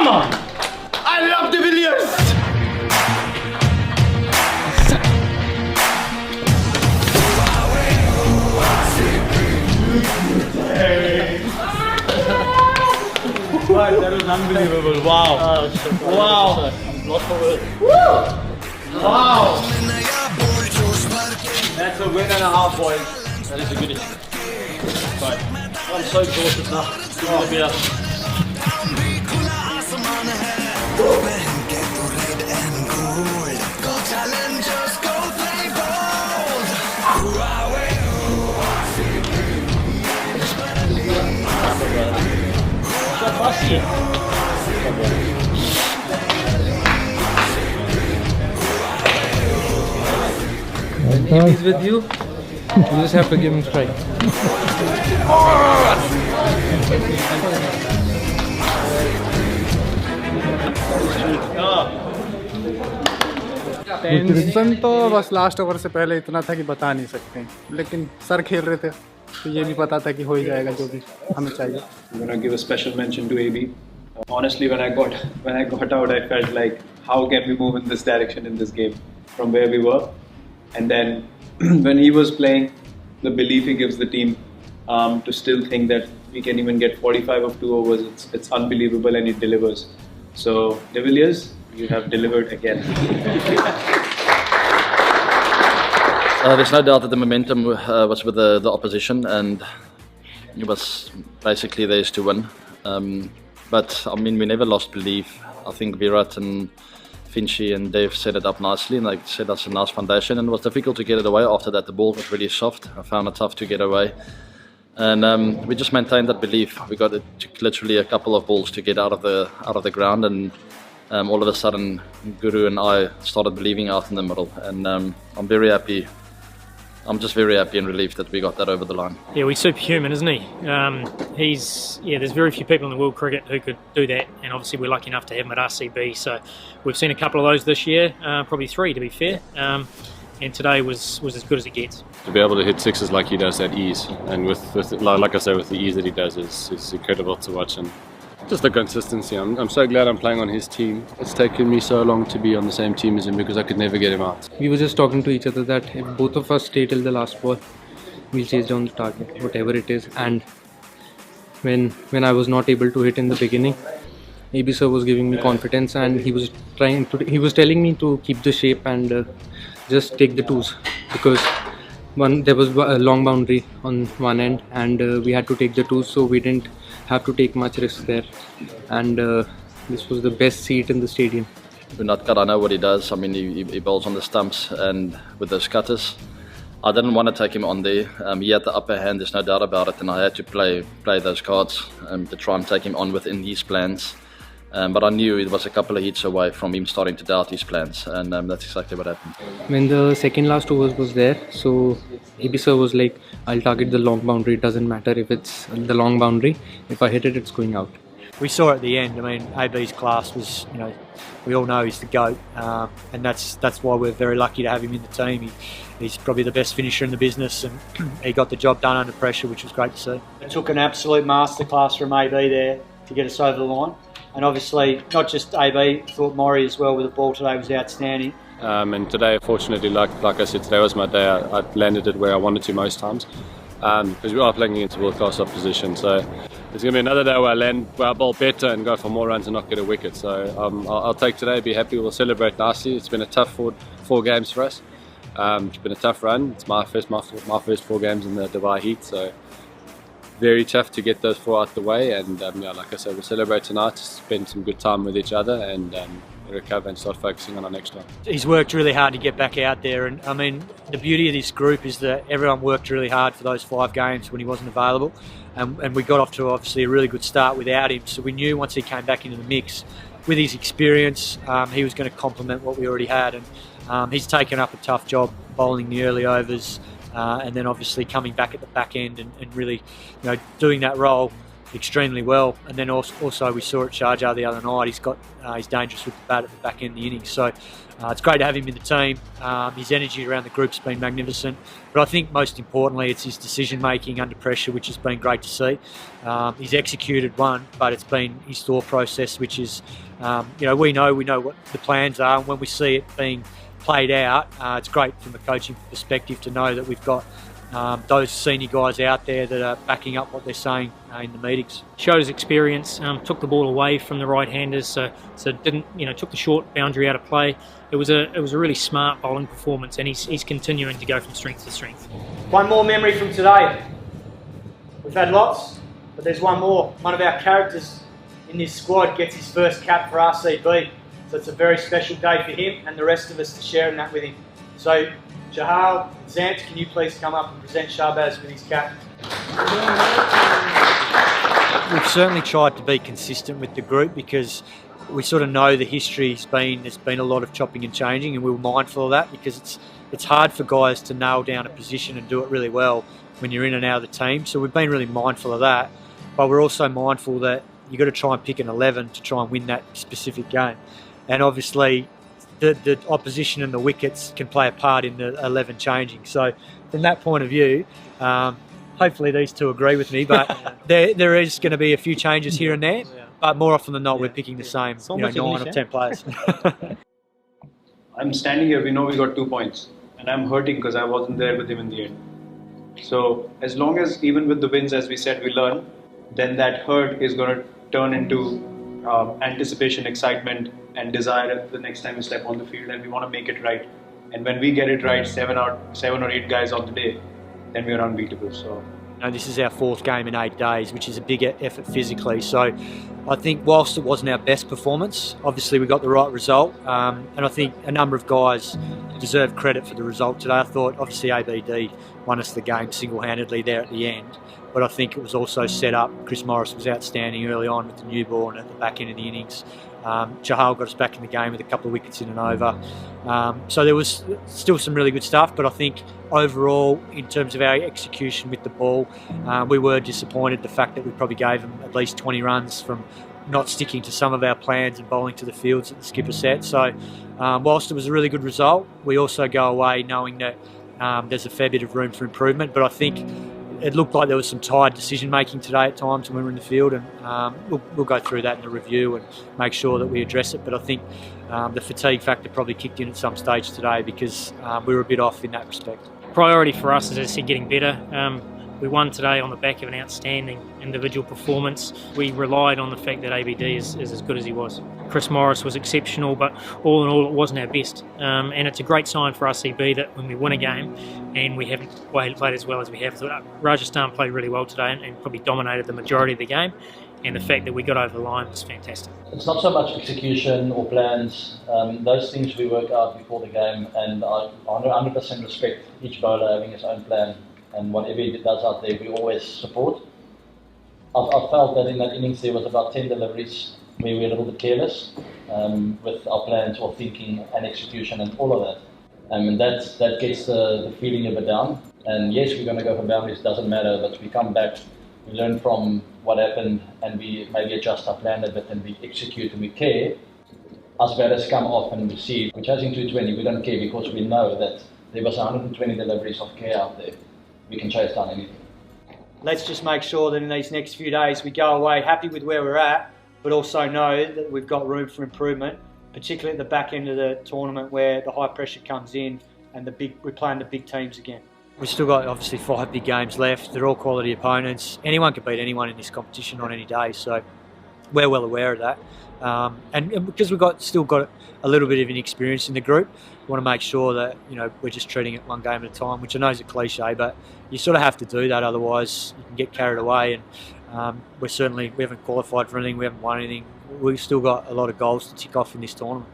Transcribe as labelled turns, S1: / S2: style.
S1: Come on! I love De Villiers!
S2: Right, that was unbelievable. Wow. Wow. I'm lost for words. Wow. That's a win and a half, boys. That is a good issue. Right. I'm so exhausted now. Oh, yeah.
S3: When he's with you, you just have to give him strike.
S4: Tension तो बस last over से पहले इतना था कि बता नहीं सकते हैं, लेकिन सर खेल रहे थे तो ये भी पता था कि हो ही जाएगा जो भी हमें चाहिए.
S5: I'm gonna give a special mention to AB. Honestly, when I got out, I felt like, how can we move in this direction in this game from where we were? And then when he was playing, the belief he gives the team to still think that we can even get 45 of 2 overs, it's unbelievable, and he delivers. So, De Villiers, you have delivered again.
S6: There's no doubt that the momentum was with the opposition, and it was basically theirs to win. But I mean, we never lost belief. I think Virat and Finchy and Dave set it up nicely, and they set us a nice foundation, and it was difficult to get it away after that. The ball was really soft. I found it tough to get away, and we just maintained that belief. We got it literally a couple of balls to get out of the ground, and all of a sudden Guru and I started believing out in the middle, and I'm very happy. I'm just very happy and relieved that we got that over the line.
S7: Yeah, he's superhuman, isn't he? There's very few people in the world cricket who could do that, and obviously we're lucky enough to have him at RCB. So we've seen a couple of those this year, probably 3 to be fair. And today was as good as it gets.
S8: To be able to hit sixes like he does at ease, and with like I say, with the ease that he does, is incredible to watch. And just the consistency. I'm so glad I'm playing on his team. It's taken me so long to be on the same team as him because I could never get him out.
S3: We were just talking to each other that if both of us stay till the last ball, we'll chase down the target, whatever it is. And when I was not able to hit in the beginning, AB sir was giving me confidence, and he was telling me to keep the shape and just take the twos, because there was a long boundary on one end, and we had to take the twos, so we didn't have to take much risk there, and this was the best seat in the stadium.
S6: Unatkar, I know what he does. I mean, he bowls on the stumps and with those cutters. I didn't want to take him on there. He had the upper hand, there's no doubt about it, and I had to play those cards to try and take him on within his plans. But I knew it was a couple of hits away from him starting to doubt his plans, and that's exactly what happened.
S3: When the second last overs was there, so AB sir was like, I'll target the long boundary, it doesn't matter if it's the long boundary, if I hit it, it's going out.
S9: We saw at the end, I mean, AB's class was, we all know he's the GOAT, and that's why we're very lucky to have him in the team. He's probably the best finisher in the business, and he got the job done under pressure, which was great to see. It took an absolute masterclass from AB there to get us over the line. And obviously, not just AB, I thought Maury as well with the ball today was outstanding.
S8: And today, fortunately, like I said, today was my day. I landed it where I wanted to most times, because we are playing against world-class opposition. So it's going to be another day where I bowl better and go for more runs and not get a wicket. So I'll take today, be happy, we'll celebrate nicely. It's been a tough four games for us. It's been a tough run. It's my first 4 games in the Dubai heat, so very tough to get those 4 out the way. And like I said, we'll celebrate tonight, spend some good time with each other, and recover and start focusing on our next one.
S9: He's worked really hard to get back out there, and I mean, the beauty of this group is that everyone worked really hard for those 5 games when he wasn't available, and we got off to obviously a really good start without him. So we knew once he came back into the mix with his experience, he was going to complement what we already had, and he's taken up a tough job bowling the early overs, and then obviously coming back at the back end and really doing that role extremely well. And then also we saw at Sharjah the other night, he's dangerous with the bat at the back end of the innings. So it's great to have him in the team. His energy around the group's been magnificent. But I think most importantly, it's his decision making under pressure, which has been great to see. He's executed one, but it's been his thought process, which is, we know what the plans are, and when we see it being played out, it's great from a coaching perspective to know that we've got those senior guys out there that are backing up what they're saying in the meetings.
S7: Showed his experience, took the ball away from the right-handers, so didn't took the short boundary out of play. It was a really smart bowling performance, and he's continuing to go from strength to strength.
S10: One more memory from today. We've had lots, but there's one more. One of our characters in this squad gets his first cap for RCB, so it's a very special day for him and the rest of us to share in that with him. So Jahal, Zant, can you please come up and present Shahbaz with his cap?
S9: We've certainly tried to be consistent with the group because we sort of know the history's there's been a lot of chopping and changing, and we were mindful of that because it's hard for guys to nail down a position and do it really well when you're in and out of the team. So we've been really mindful of that, but we're also mindful that you've got to try and pick an 11 to try and win that specific game. And obviously the opposition and the wickets can play a part in the 11 changing. So from that point of view, hopefully these two agree with me, but there is going to be a few changes here and there, but more often than not we're picking the same 9 or 10 players.
S5: I'm standing here, we know we got 2 points, and I'm hurting because I wasn't there with him in the end. So as long as, even with the wins, as we said, we learn, then that hurt is going to turn into anticipation, excitement, and desire the next time we step on the field, and we want to make it right. And when we get it right, 7 or 8 guys on the day, then we are unbeatable. So
S9: this is our 4th game in 8 days, which is a big effort physically. So I think whilst it wasn't our best performance, obviously we got the right result, and I think a number of guys deserve credit for the result today. I thought obviously ABD won us the game single-handedly there at the end, but I think it was also set up. Chris Morris was outstanding early on with the new ball and at the back end of the innings. Jahal got us back in the game with a couple of wickets in and over. So there was still some really good stuff, but I think overall, in terms of our execution with the ball, we were disappointed the fact that we probably gave them at least 20 runs from not sticking to some of our plans and bowling to the fields that the skipper set. So whilst it was a really good result, we also go away knowing that there's a fair bit of room for improvement, but I think it looked like there was some tired decision making today at times when we were in the field, and we'll go through that in the review and make sure that we address it. But I think the fatigue factor probably kicked in at some stage today because we were a bit off in that respect.
S7: Priority for us is, as I said, getting better. We won today on the back of an outstanding individual performance. We relied on the fact that ABD is as good as he was. Chris Morris was exceptional, but all in all, it wasn't our best. And it's a great sign for RCB that when we win a game and we haven't played as well as we have. So Rajasthan played really well today and probably dominated the majority of the game. And the fact that we got over the line was fantastic.
S6: It's not so much execution or plans. Those things we work out before the game, and I 100% respect each bowler having his own plan. And whatever he does out there, we always support. I felt that in that innings there was about 10 deliveries where we were a little bit careless with our plans or thinking and execution and all of that. And that gets the feeling a bit down. And yes, we're going to go for boundaries, doesn't matter, but we come back, we learn from what happened, and we maybe adjust our plan a bit and we execute and we care. Us batters come off and we see, we're chasing 220, we don't care because we know that there was 120 deliveries of care out there. We can chase down anything.
S10: Let's just make sure that in these next few days we go away happy with where we're at, but also know that we've got room for improvement, particularly at the back end of the tournament where the high pressure comes in and we're playing the big teams again.
S9: We've still got obviously 5 big games left. They're all quality opponents. Anyone can beat anyone in this competition on any day, so we're well aware of that. And because we've still got a little bit of inexperience in the group, we want to make sure that we're just treating it one game at a time, which I know is a cliche, but you sort of have to do that, otherwise you can get carried away. And we haven't qualified for anything, we haven't won anything. We've still got a lot of goals to tick off in this tournament.